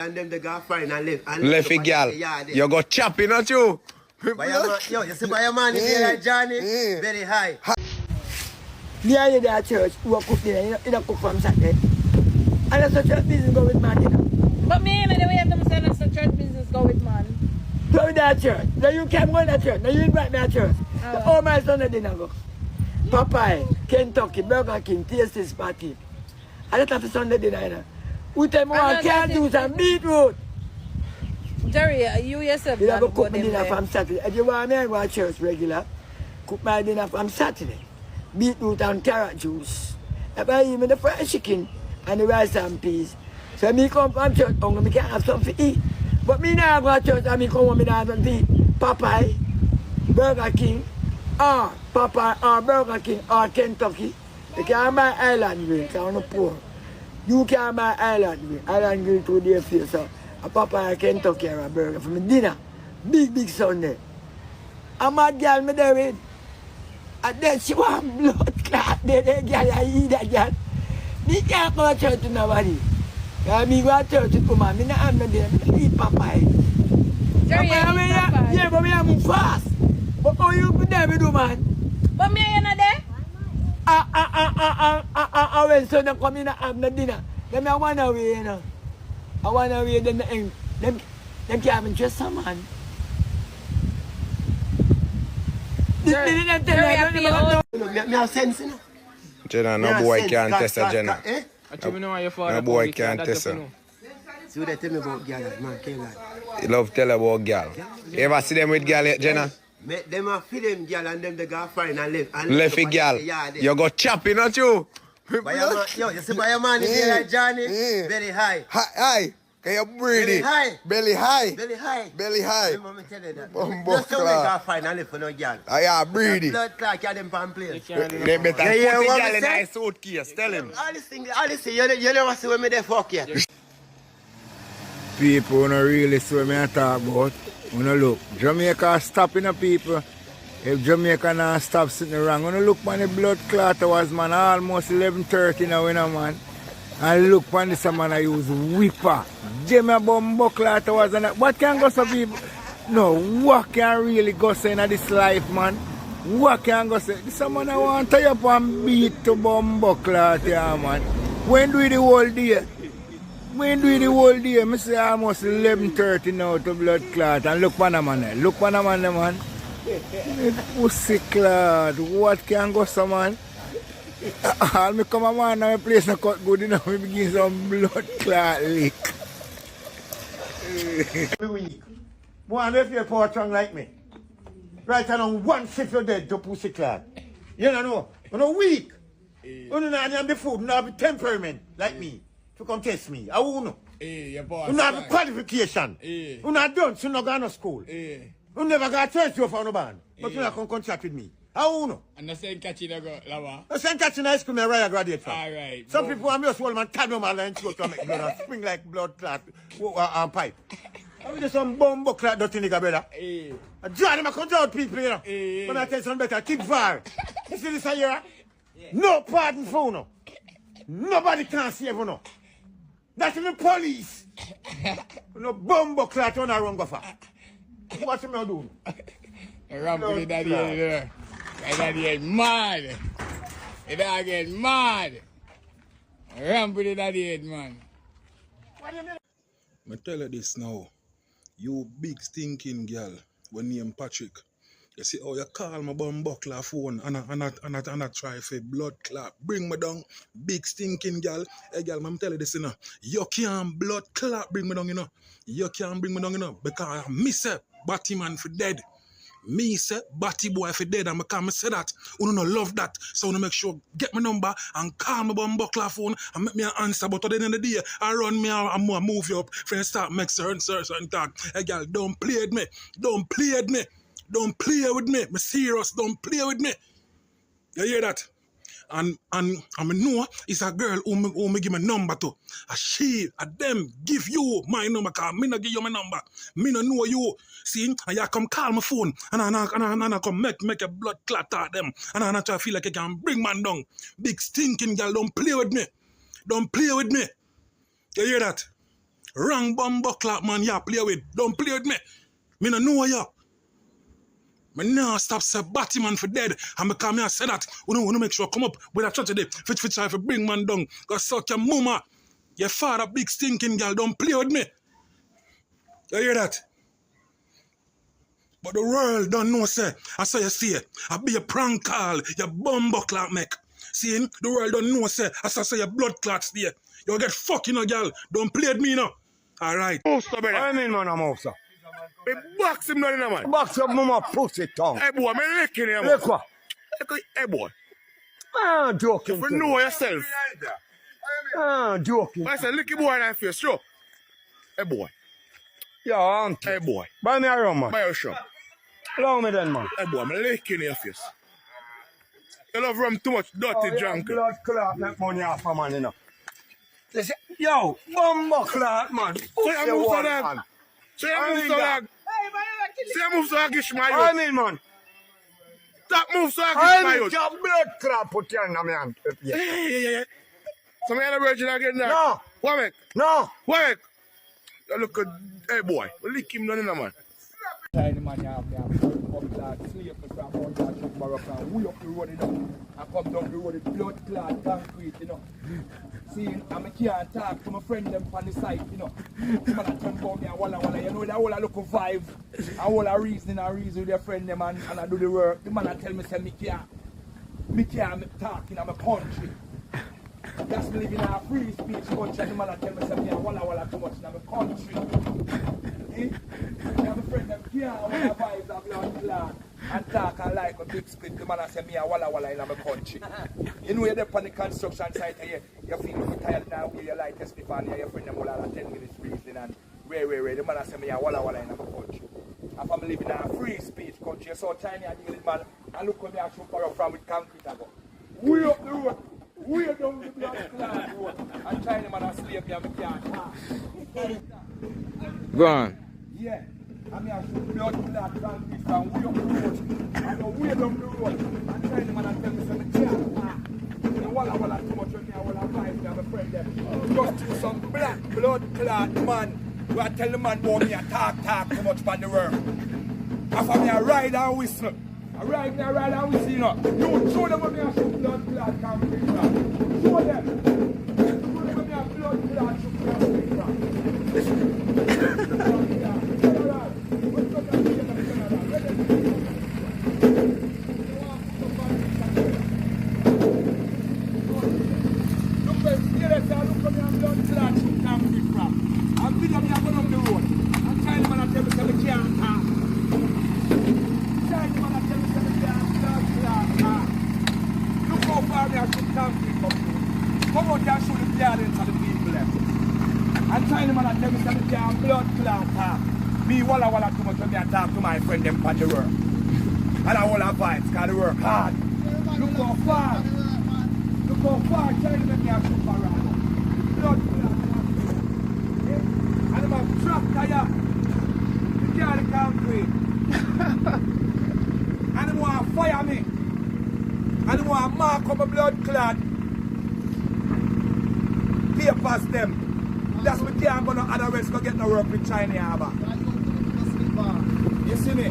And them they go find and live. Left it, girl. You go chopping, not you? Yo, you see by your man is like Johnny, very high. Near you there church, who are cook dinner, you don't cook from Saturday. And that's a church business go with man, you know. But me, the way them say that's the church business go with man. Go with that church. Now you can't go to that church. Now you invite me to church. All my Sunday dinner go. Popeye, Kentucky, Burger King, Tasty's party. I don't have a Sunday dinner, you know. Who tell me I can't do some beetroot? Jerry, you yourself You don't go go cook my dinner from Saturday. If you want me, I go to church regular. Cook my dinner from Saturday. Beetroot and carrot juice. If I eat me the fried chicken and the rice and peas. So me come from church, I can't have something to eat. But me now go to church and me come home and have something to eat. Popeye, Burger King, or Popeye, or Burger King, or Kentucky. You can't buy Island Grill, because I'm not poor. You can't buy Island Grill. Island Grill 2 days for so a Popeye, Kentucky, or a burger for me dinner. Big Sunday. A mad girl me there with. And then she want blood clot. Then girl I eat that girl. Me can't go to church to nobody. Because me go to church with woman. Me not have no dinner. Me eat Popeye. Jerry, Popeye. Yeah, but me have move fast. But how you be there with woman? But me, you not there? When son come in and have no dinner. Them I want away, you know. I want away, them can't even trust someone. Me have sense, you know. Jenna, no boy can't test her, Jenna. No boy can't test her. See what they tell me about girl, man, kill that. You love tell about girl. You ever see them with girl yet, Jenna? Them are feed them girl and them they go find and live. Left it, girl. You go chopping, not you? Yo, you see by your man is like Johnny, very high. High. Can you breathe it? Belly high. Belly high. Belly high. Belly high. Let me tell you that. Bumbo Just so they clock. go find and live for no girl. Yeah, breathe it. Blood clot carry them from place. They better put the girl in a suitcase. Tell him. All this thing, you never see when me they fuck you. People don't really see what I talk about. When you look, Jamaica stopping the people. If Jamaica not stop sitting wrong, when you look on the blood clot was man almost 11:30 now, you know, man. And look on this man I use whipper. Jamaica bumbo clot was and what can go so people? No, what can really go say in this life, man? What can go say? This man I want to tie up and beat to bumbo clot, yeah, man. When do we the whole day? When do the whole day? I say almost 11:30 now to blood clot. And look on the man there. Look on the man there, man. Pussy clot. What can go so, man? I'll me come a man and my place not cut good enough. We begin some blood clot leak. Boy, if you're poor tongue like me. Right on one shift you're dead to pussy clot. You know, you're weak. You don't have the food, you don't have the temperament like me. To come test me. I won't know. You don't have the qualification. You not done, so you not going to school. You never got church you for no band. But you not come contract with me. I won't know. And the same catching I got lava. The same catching high school, I graduate from. Alright. Some people want me to hold man, tell me my line to make blood and spring like blood clot and pipe. I mean, there's some bumbo clot dirty nigga, brother. Johnny, I come out people, you know. When I tell you something better, keep var. You see this here? No pardon for you, no. Nobody can save you, no. That's even police. No bumbo clot on a wrong gopher. What you do? Ramp with the daddy there. My daddy get mad. The dog get mad. Ramp with the daddy head, man. I tell you this now. You big stinking girl, when name Patrick. You see how you call my bum buckler phone and I try for blood clot. Bring me down, big stinking girl. Hey girl, I'm telling you this, you know. You can't blood clot bring me down, you know. You can't bring me down, you know. Because me say, Batty man for dead. Me say, Batty boy for dead. And I say that. You don't love that. So I make sure, get my number and call my bum buckler phone and make me an answer. But at the end of the day, I run me and move you up. Friends start make certain talk. Hey girl, don't play with me. Don't play with me. Don't play with me. I'm serious. Don't play with me. You hear that? And I know it's a girl who me give my number to. Them give you my number, because me not give you my number. Me not know you. See, and you come call my phone, and I come make a blood clot at them. And I try to feel like I can bring man down. Big stinking girl, don't play with me. Don't play with me. You hear that? Wrong bumbo clock, man, you play with. Don't play with me. Me no know you. Me now stop say batty man for dead. And because me I say that, we don't want to make sure come up with a today. Fit try to bring man down. Cause suck your mama. Your father big stinking girl. Don't play with me. You hear that? But the world don't know, say. I say you see it. I be a prank call. Your bumbo clock make. See, the world don't know, say. I say your blood clots there. You'll get fucking a girl. Don't play with me now. Alright. Move, sir, brother. I mean, man, I'm off, sir. Me box him down in a man. Box up, mama, pussy tongue. Hey, boy, me licking him. Look what? Hey, boy. Ah, joking. You know yourself. Ah, joking. I said, lick your boy in the face, sure. Hey, boy. Yeah, auntie. Hey, boy. Buy me a rum, man. Buy your shop. Allow me then, man. Hey, boy, I'm licking your face. You love rum too much, dirty junk. Blood clot, make money off a man, you know. Yo, bumbo clot, man. So you move so that. So you move so that. So you move so that, Gishmael. I mean, man. That move so that, I Gishmael. mean, your blood clot put you in my hand. Yeah. So me and the virgin again now. No. What make? No. What make? You look at, hey boy, lick him down in a man. Tiny man, you have come down, sleep from one yard to Morocco, and we up the road, you know, and come down the road with blood clot concrete, you know. See, and I can't talk to my friend them on the side, you know. Some of that turn about me and walla, you know, that whole look of vibe, and whole a reason with their friend them and I do the work. The man a tell me, say, me can't talk in my country. That's me living in a free speech country, and the man a tell me, say, me walla too much in my country. My friend them can't wanna vibe that blood clot and talk and like a big split. The man a say me a walla in my country. You know you're there on the construction site here, you feel tired now, you light your split on your friend them all 10 minutes reasoning and where. The man a say me a walla in my country. If I'm living in a free speech country, you're so tiny and you man, and look where me a shoot from with concrete ago. Way up the road, way down the blood clot road, and tiny man a slave me and me can't talk. Go on. Yeah, I mean, I should blood clot concrete from way up the road, and go way down the road, and tell them and tell me some can't. You know, walla too much when me I wanna fight me and my friend them. Just to some black blood clot man, who I tell the man about me and talk too much about the work. After me I ride and whistle. I ride and whistle, you know. You show them when me I shoot blood clot concrete from. Show them. Show them when me I blood clot shoot concrete from. Come out and show the parents of the people left. And trying to tell me some damn blood clot talk. Me walla too much when I talk to my friend them on the work. And I all have vibes, cause they work hard. Look how far. Trying to make me a super around. Blood clot. And I'm a truck tire. You carry the concrete. And they want to fire me. And they want to mark up a blood clot. Papers them. That's what can't go no other rest go get no work with China Harbour. You see me?